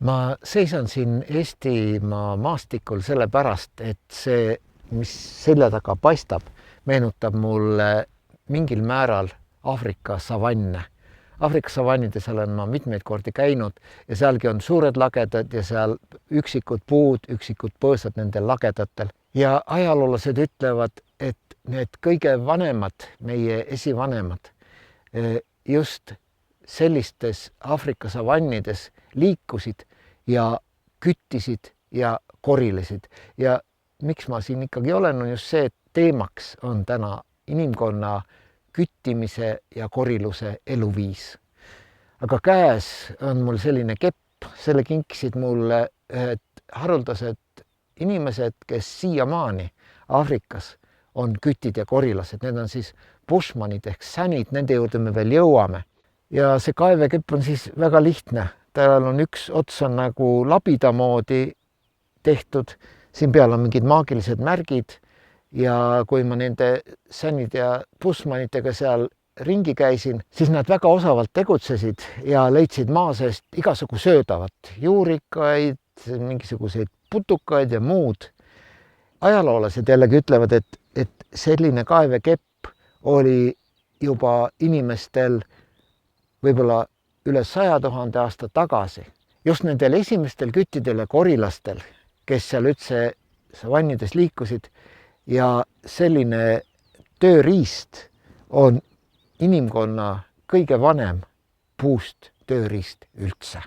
Ma seisan siin Eestimaa maastikul sellepärast, et see, mis selja taga paistab, meenutab mulle mingil määral Aafrika savanne. Aafrika savannides olen ma mitmeid kordi käinud ja sealgi on suured lagedad ja seal üksikud puud, üksikud põõsad nendel lagedatel. Ja ajaloolased ütlevad, et need kõige vanemad, meie esivanemad, just sellistes Aafrika savannides liikusid ja küttisid ja korilesid. Ja miks ma siin ikkagi olen, on just see, et teemaks on täna inimkonna küttimise ja koriluse eluviis. Aga käes on mul selline kepp, selle kinkisid mulle haruldased inimesed, kes siiamaani Aafrikas on kütid ja korilased. Need on siis bushmanid ehk sänid, nende juurde me veel jõuame. Ja see kaevekepp on siis väga lihtne. Tal on üks ots on nagu labida moodi tehtud, siin peal on mingid maagilised märgid ja kui ma nende sänid ja bushmanitega seal ringi käisin, siis nad väga osavalt tegutsesid ja leidsid maa seest igasugu söödavat, juurikaid, mingisuguseid putukaid ja muud. Ajaloolased jällegi ütlevad, et selline kaevekepp oli juba inimestel võib-olla üle 100 000 aasta tagasi. Just nendel esimestel küttidel ja korilastel, kes seal üldse savannides liikusid, ja selline tööriist on inimkonna kõige vanem puust tööriist üldse.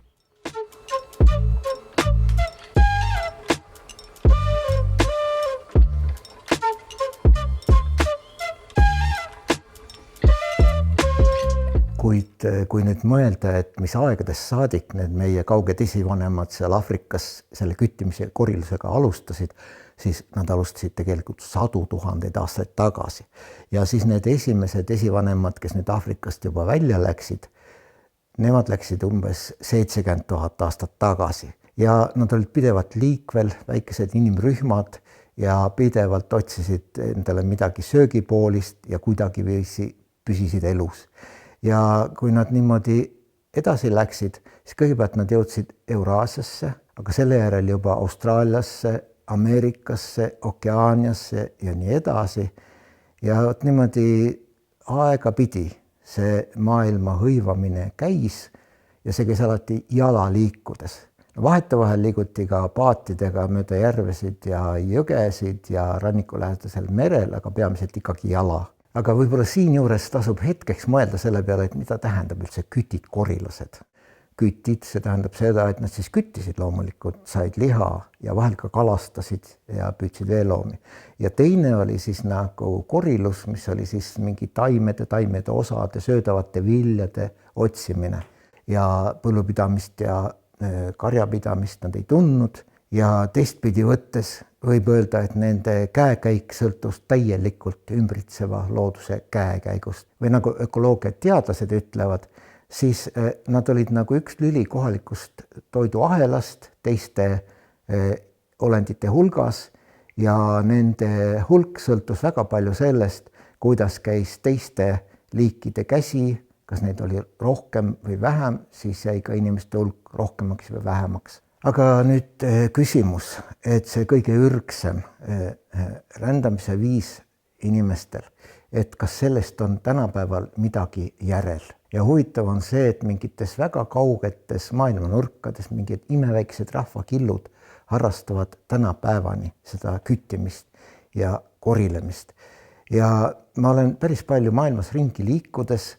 Kuid kui nüüd mõelda, et mis aegadest saadik need meie kauged esivanemad seal Aafrikas selle küttimise korilusega alustasid, siis nad alustasid tegelikult 100 000 aastaid tagasi. Ja siis need esimesed esivanemad, kes nüüd Aafrikast juba välja läksid, nemad läksid umbes 70 000 aastat tagasi. Ja nad olid pidevalt liikvel, väikesed inimrühmad ja pidevalt otsisid endale midagi söögipoolist ja kuidagi püsisid elus. Ja kui nad niimoodi edasi läksid, siis kõigepealt nad jõudsid Euraasiasse, aga selle järel juba Austraaliasse, Ameerikasse, Okeaaniasse ja nii edasi. Ja niimoodi aega pidi see maailma hõivamine käis ja see käis alati jala liikudes. Vahetevahel liiguti ka paatidega mööda järvesid ja jõgesid ja rannikulähedasel merel, aga peamiselt ikkagi jala. Aga võib-olla siinjuures tasub hetkeks mõelda selle peale, et mida tähendab üldse kütid, korilased. Kütid, see tähendab seda, et nad siis küttisid loomulikult, said liha ja vahel ka kalastasid ja püüdsid veeloomi. Ja teine oli siis nagu korilus, mis oli siis mingi taimede osade, söödavate viljade otsimine. Ja põllupidamist ja karjapidamist nad ei tundnud ja teistpidi võttes võib öelda, et nende käekäik sõltus täielikult ümbritseva looduse käekäigust. Või nagu ökoloogiateadlased ütlevad, siis nad olid nagu üks lüli kohalikust toiduahelast teiste olendite hulgas ja nende hulk sõltus väga palju sellest, kuidas käis teiste liikide käsi, kas neid oli rohkem või vähem, siis jäi ka inimeste hulk rohkemaks või vähemaks. Aga nüüd küsimus, et see kõige ürgsem rändamise viis inimestel, et kas sellest on tänapäeval midagi järel. Ja huvitav on see, et mingites väga kaugetes maailma nurkades mingid imeväiksed rahvakillud harrastavad tänapäevani seda küttimist ja korilemist. Ja ma olen päris palju maailmas ringi liikudes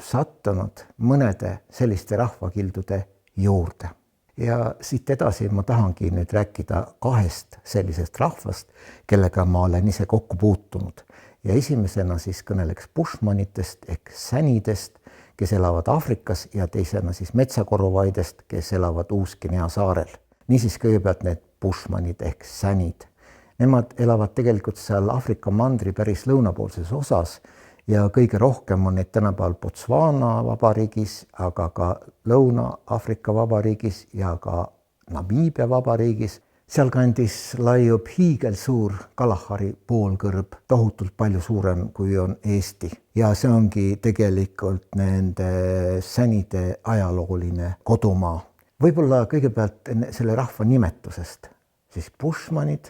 sattunud mõnede selliste rahvakildude juurde. Ja siit edasi ma tahangi nüüd rääkida 2 sellisest rahvast, kellega ma olen ise kokku puutunud. Ja esimesena siis kõneleks bushmanitest ehk sänidest, kes elavad Aafrikas ja teisena siis metsakoruvaidest, kes elavad Uus-Guinea saarel. Niisiis kõigepealt need bushmanid ehk sänid. Nemad elavad tegelikult seal Aafrika mandri päris lõunapoolses osas ja kõige rohkem on neid tänapäeval Botswana vabariigis, aga ka Lõuna-Aafrika vabariigis ja ka Namiibia vabariigis. Sealkandis laiub hiigelsuur Kalahari poolkõrb, tohutult palju suurem kui on Eesti. Ja see ongi tegelikult nende sänide ajalooline kodumaa. Võib-olla kõigepealt selle rahva nimetusest, siis Bushmanid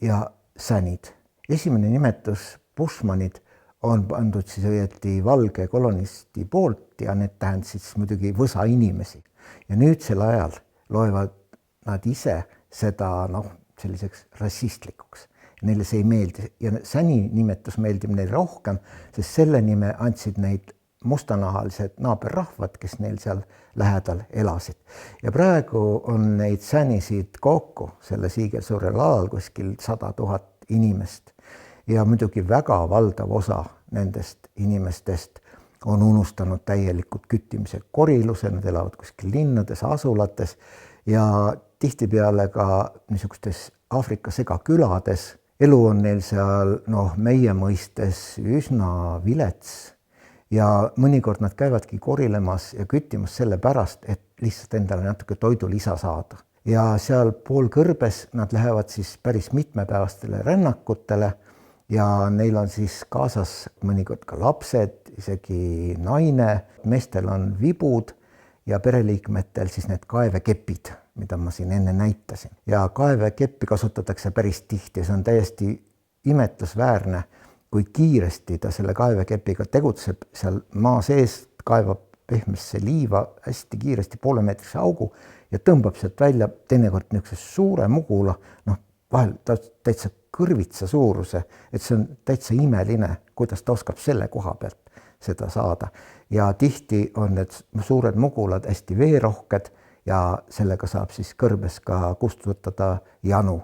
ja sänid. Esimene nimetus Bushmanid on pandud siis õieti valge kolonisti poolt ja need tähendasid siis muidugi võsa inimesi. Ja nüüdsel ajal loevad nad ise seda selliseks rassistlikuks. Neile see ei meeldi ja säni nimetus meeldib neile rohkem, sest selle nime andsid neid mustanahalised naaberrahvad, kes neil seal lähedal elasid. Ja praegu on neid sänisid kokku selle siigelsuurel alal kuskil 100 000 inimest. Ja muidugi väga valdav osa nendest inimestest on unustanud täielikult küttimise koriluse, nad elavad kuskil linnades, asulates ja tihtipeale ka niisugustes Aafrika segakülades. Elu on neil seal meie mõistes üsna vilets ja mõnikord nad käivadki korilemas ja küttimas selle pärast, et lihtsalt endale natuke toidulisa saada. Ja seal pool kõrbes nad lähevad siis päris mitmepäevastele rännakutele ja neil on siis kaasas mõnikord ka lapsed, isegi naine, meestel on vibud ja pereliikmetel siis need kaevekepid, mida ma siin enne näitasin. Ja kaevekeppi kasutatakse päris tihti, see on täiesti imetlusväärne, kui kiiresti ta selle kaevekepiga tegutseb, seal maa sees kaevab pehmesse liiva hästi kiiresti poolemeetrise augu ja tõmbab sealt välja teinekord niisuguse suure mugula, vahel ta täitsa kõrvitsa suuruse, et see on täitsa imeline, kuidas ta oskab selle koha pealt seda saada. Ja tihti on need suured mugulad hästi veerohked ja sellega saab siis kõrbes ka kustutada janu.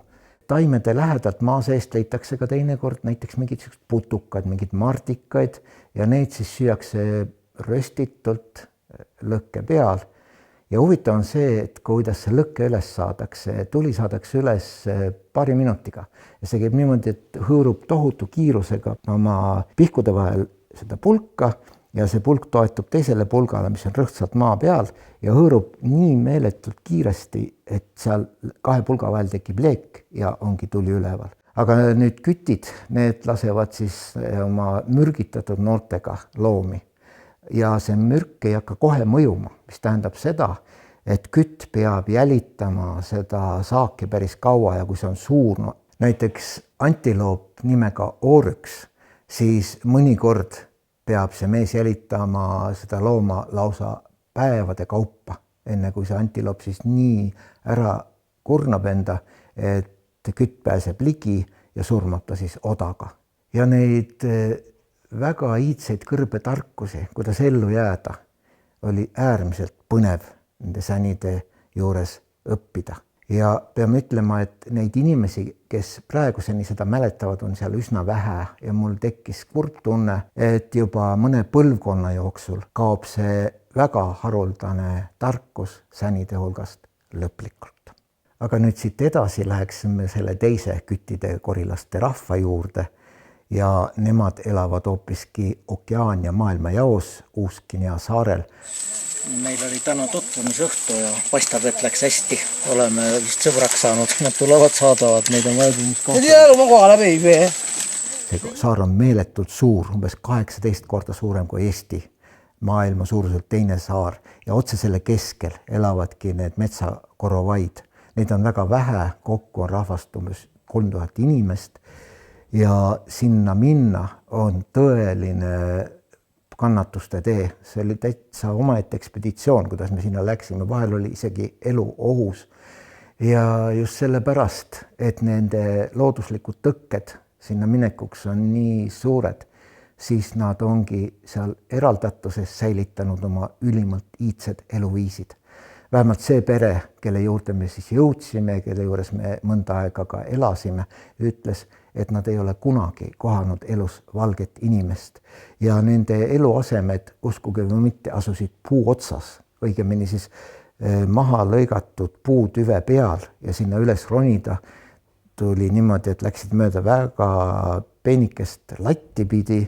Taimede lähedalt maa seest leitakse ka teinekord näiteks mingid putukad, mingid mardikaid ja neid siis süüakse röstitult lõkke peal. Ja huvitav on see, et kuidas see lõkke üles saadakse, tuli saadakse üles paari minutiga. Ja see käib niimoodi, et hõõrub tohutu kiirusega oma pihkude vahel seda pulka ja see pulk toetub teisele pulgale, mis on rõhtsalt maa peal ja hõõrub nii meeletult kiiresti, et seal kahe pulga vahel tekib leek ja ongi tuli üleval. Aga nüüd kütid, need lasevad siis oma mürgitatud noortega loomi. Ja see mürk ei hakka kohe mõjuma, mis tähendab seda, et kütt peab jälitama seda saaki päris kaua ja kui see on suur, näiteks antiloop nimega Oryx, siis mõnikord peab see mees jälitama seda looma lausa päevade kaupa, enne kui see antiloop siis nii ära kurnab enda, et kütt pääseb ligi ja surmab ta siis odaga. Ja neid väga iidseid kõrbetarkusi, kuidas ellu jääda, oli äärmiselt põnev nende sänide juures õppida. Ja peame ütlema, et neid inimesi, kes praeguseni seda mäletavad, on seal üsna vähe ja mul tekkis kurb tunne, et juba mõne põlvkonna jooksul kaob see väga haruldane tarkus sänide hulgast lõplikult. Aga nüüd siit edasi läheksime selle teise küttide korilaste rahva juurde, ja nemad elavad hoopiski Okeaania maailmajaos Uus-Guinea saarel. Meil oli täna tutvumisõhtu ja paistab, et läks hästi. Oleme vist sõbraks saanud. Nad tulevad, saadavad meid oma aegumiskohta. See saar on meeletult suur, umbes 18 korda suurem kui Eesti. Maailma suuruselt teine saar ja otse selle keskel elavadki need metsakorovaid. Neid on väga vähe, kokku on rahvast umbes 3000 inimest. Ja sinna minna on tõeline kannatuste tee. See oli täitsa omaette ekspeditsioon, kuidas me sinna läksime. Vahel oli isegi elu ohus. Ja just sellepärast, et nende looduslikud tõkked sinna minekuks on nii suured, siis nad ongi seal eraldatuses säilitanud oma ülimalt iidsed eluviisid. Vähemalt see pere, kelle juurde me siis jõudsime, kelle juures me mõnda aega ka elasime, ütles, et nad ei ole kunagi kohanud elus valget inimest. Ja nende eluasemed, uskuge või mitte, asusid puu otsas, õigemini siis maha lõigatud puutüve peal ja sinna üles ronida tuli niimoodi, et läksid mööda väga peenikest latti pidi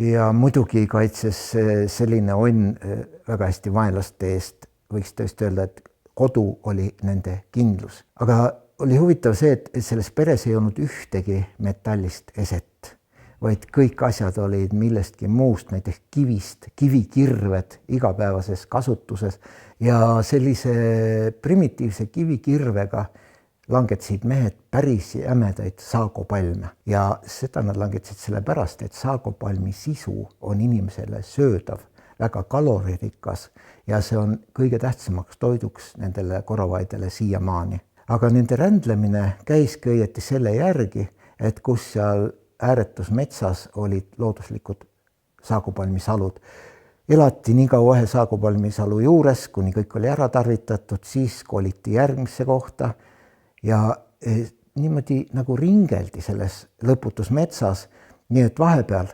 ja muidugi kaitses selline onn väga hästi vaenlaste eest. Võiks tõesti öelda, et kodu oli nende kindlus. Aga oli huvitav see, et selles peres ei olnud ühtegi metallist eset. vaid kõik asjad olid millestki muust, näiteks kivist, kivikirved igapäevases kasutuses ja sellise primitiivse kivikirvega langetasid mehed päris jämedaid saagopalme ja seda nad langetasid sellepärast, et saagopalmi sisu on inimesele söödav, väga kaloririkas ja see on kõige tähtsamaks toiduks nendele korovaidele siiamaani. Aga nende rändlemine käiski õieti selle järgi, et kus seal ääretus metsas olid looduslikud saagopalmisalud. Elati nii kaua ühe saagopalmisalu juures, kuni kõik oli ära tarvitatud, siis koliti järgmisse kohta ja niimoodi nagu ringeldi selles lõputus metsas, nii et vahepeal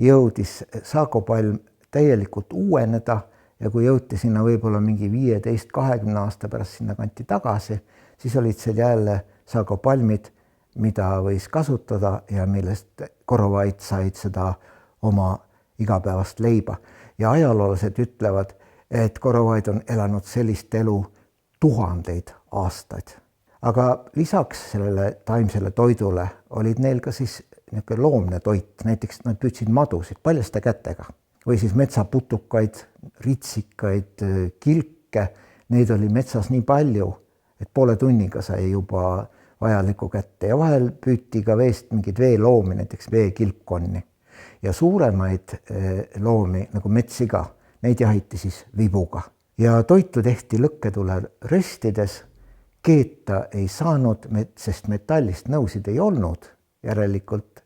jõudis saagopalm täielikult uueneda ja kui jõuti sinna võib-olla mingi 15-20 aasta pärast sinna kanti tagasi, siis olid seal jälle saagopalmid, mida võis kasutada ja millest korovaid said seda oma igapäevast leiba. Ja ajaloolased ütlevad, et korovaid on elanud sellist elu tuhandeid aastaid. Aga lisaks sellele taimsele toidule olid neil ka siis loomne toit, näiteks nad püüdsid madusid paljaste kätega või siis metsaputukaid, ritsikaid, kilke, neid oli metsas nii palju, et poole tunniga sai juba vajaliku kätte ja vahel püüti ka veest mingeid veeloomi, näiteks veekilpkonni ja suuremaid loomi nagu metssiga, neid jahiti siis vibuga ja toitu tehti lõkketule röstides, keeta ei saanud, sest metallist nõusid ei olnud, järelikult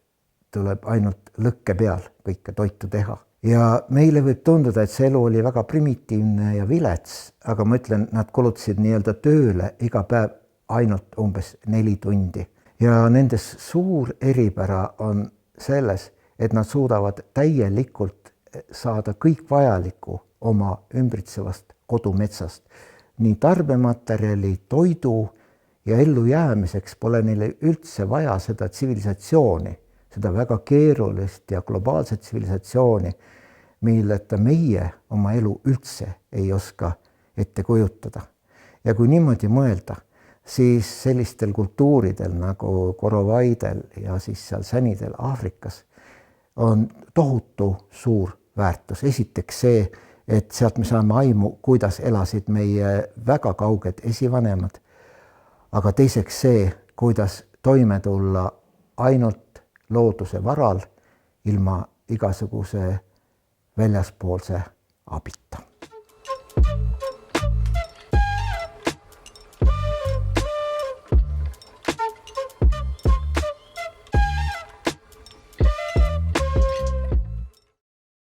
tuleb ainult lõkke peal kõike toitu teha. Ja meile võib tunduda, et see elu oli väga primitiivne ja vilets, aga ma ütlen, nad kulutasid nii-öelda tööle iga päev ainult umbes 4 tundi. Ja nendes suur eripära on selles, et nad suudavad täielikult saada kõik vajalikku oma ümbritsevast kodumetsast. Nii tarbematerjali, toidu ja ellujäämiseks pole neile üldse vaja seda tsivilisatsiooni, seda väga keerulist ja globaalset tsivilisatsiooni, milleta meie oma elu üldse ei oska ette kujutada. Ja kui niimoodi mõelda, siis sellistel kultuuridel nagu korovaidel ja siis seal sänidel Aafrikas on tohutu suur väärtus. Esiteks see, et sealt me saame aimu, kuidas elasid meie väga kauged esivanemad, aga teiseks see, kuidas toime tulla ainult looduse varal ilma igasuguse väljaspoolse abita.